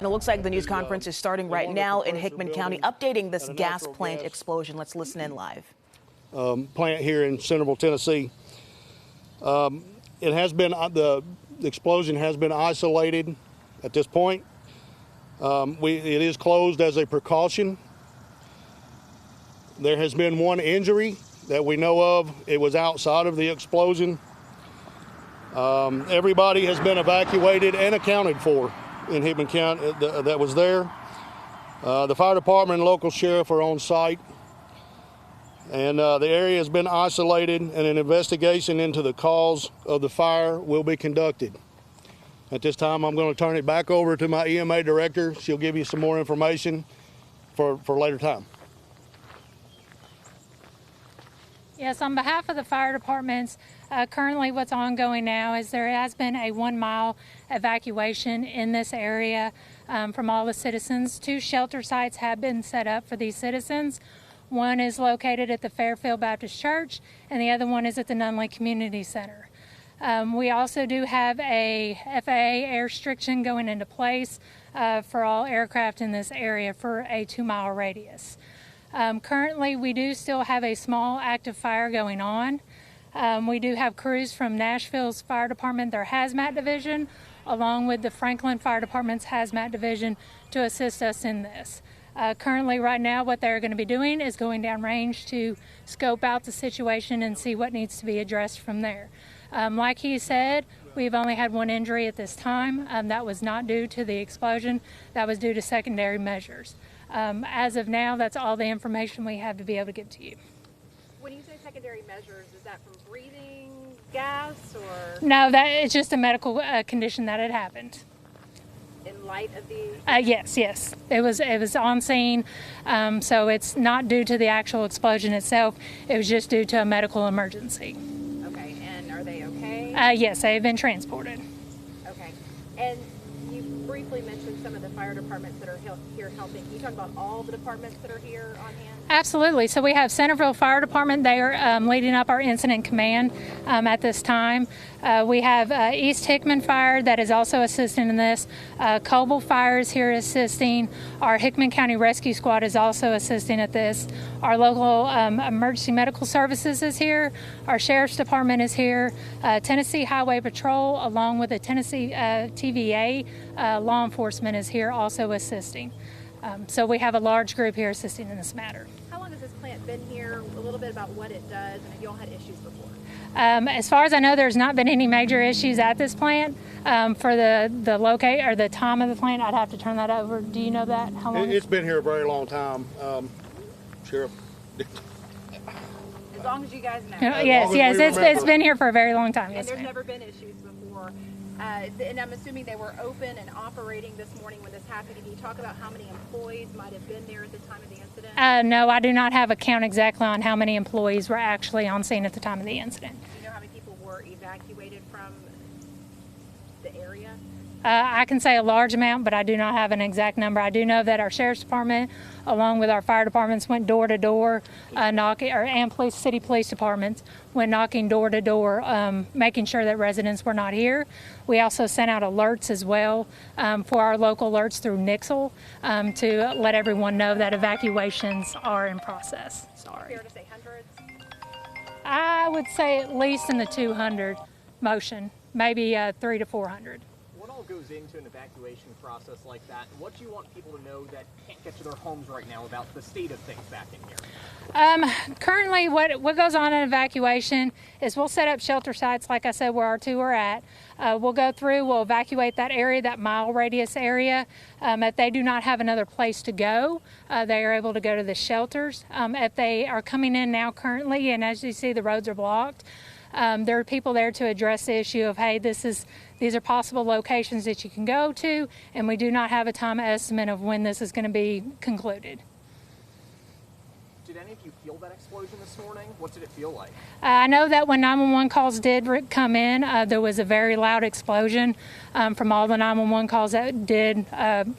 And it looks like the news conference is starting right now in Hickman County, updating this gas plant explosion. Let's listen in live. Plant here in Centerville, Tennessee. It has been the explosion has been isolated at this point. It is closed as a precaution. There has been one injury that we know of. It was outside of the explosion. Everybody has been evacuated and accounted for in Hickman County that was there. The fire department and local sheriff are on site, and the area has been isolated, and an investigation into the cause of the fire will be conducted. At this time, I'm going to turn it back over to my EMA director. She'll give you some more information for later time. Yes, on behalf of the fire departments, currently what's ongoing now is there has been a 1-mile evacuation in this area from all the citizens. 2 shelter sites have been set up for these citizens. One is located at the Fairfield Baptist Church, and the other one is at the Nunley Community Center. We also do have a FAA air restriction going into place for all aircraft in this area for a 2-mile radius. Currently, we do still have a small active fire going on. We do have crews from Nashville's Fire Department, their hazmat division, along with the Franklin Fire Department's hazmat division to assist us in this. Currently, right now, what they're going to be doing is going downrange to scope out the situation and see what needs to be addressed from there. Like he said, we've only had 1 injury at this time. That was not due to the explosion. That was due to secondary measures. As of now, that's all the information we have to be able to give to you. When you say secondary measures, is that from breathing gas or? No, it's just a medical condition that had happened. In light of the? Yes. It was on scene, so it's not due to the actual explosion itself. It was just due to a medical emergency. Okay, and are they okay? Yes, they have been transported. Okay, and you briefly mentioned some of the fire departments that are here helping. Can you talk about all the departments that are here on hand? Absolutely. So we have Centerville Fire Department. They are leading up our incident command at this time. We have East Hickman Fire that is also assisting in this. Coble Fire is here assisting. Our Hickman County Rescue Squad is also assisting at this. Our local emergency medical services is here. Our Sheriff's Department is here. Tennessee Highway Patrol, along with the Tennessee TVA law enforcement, is here also assisting. So we have a large group here assisting in this matter. How long has this plant been here? A little bit about what it does, and have you all had issues before? As far as I know, there's not been any major issues at this plant. For the locate or the time of the plant, I'd have to turn that over. Do you know that? How long? It's been here a very long time, Sheriff. As long as you guys know. Yes, it's been here for a very long time. And yes, there's ma'am. never been issues before. And I'm assuming they were open and operating this morning when this happened. Can you talk about how many employees might have been there at the time of the incident? No, I do not have a count exactly on how many employees were actually on scene at the time of the incident. Do you know how many people were evacuated from the area? I can say a large amount, but I do not have an exact number. I do know that our Sheriff's Department, along with our fire departments, went door to door, knocking, and city police departments went knocking door to door, making sure that residents were not here. We also sent out alerts as well for our local alerts through Nixle to let everyone know that evacuations are in process. Sorry. Fair to say hundreds? I would say at least in the 200 motion, maybe 300 to 400. What all goes into an evacuation process like that? And what do you want people to know that can't get to their homes right now about the state of things back in here? Currently, what goes on in evacuation is we'll set up shelter sites, like I said, where our 2 are at. We'll go through, we'll evacuate that area, that mile radius area. If they do not have another place to go, they are able to go to the shelters. If they are coming in now currently, and as you see, the roads are blocked, there are people there to address the issue of, hey, these are possible locations that you can go to, and we do not have a time estimate of when this is going to be concluded. Did any of you feel that explosion this morning? What did it feel like? I know that when 911 calls did come in, there was a very loud explosion from all the 911 calls that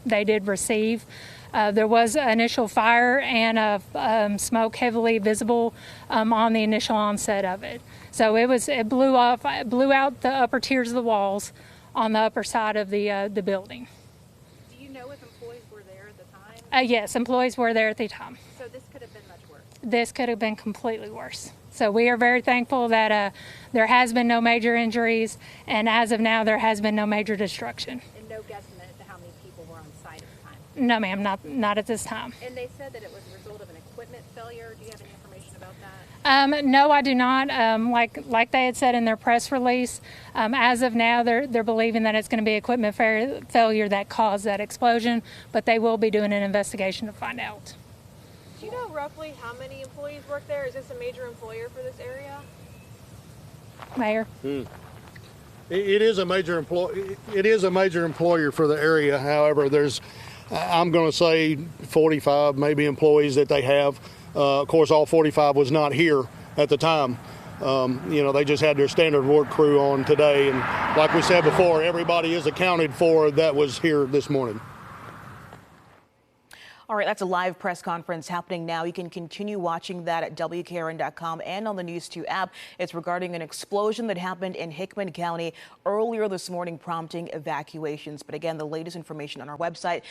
they did receive. There was initial fire and smoke heavily visible on the initial onset of it. So it blew out the upper tiers of the walls on the upper side of the building. Do you know if employees were there at the time? Yes, employees were there at the time. So this could have been much worse. This could have been completely worse. So we are very thankful that there has been no major injuries, and as of now, there has been no major destruction. And no guesstimate as to how many people were on site at the time? No, ma'am, not at this time. And they said that it was a result of an equipment failure. Do you have any information about that? No, I do not. Like they had said in their press release, as of now, they're believing that it's going to be equipment failure that caused that explosion, but they will be doing an investigation to find out. Do you know roughly how many employees work there? Is this a major employer for this area? Mayor? It is a major employer for the area. However, there's, I'm going to say 45 maybe employees that they have. Of course, all 45 was not here at the time. You know, they just had their standard work crew on today. And like we said before, everybody is accounted for that was here this morning. All right, that's a live press conference happening now. You can continue watching that at WKRN.com and on the News 2 app. It's regarding an explosion that happened in Hickman County earlier this morning, prompting evacuations. But again, the latest information on our website.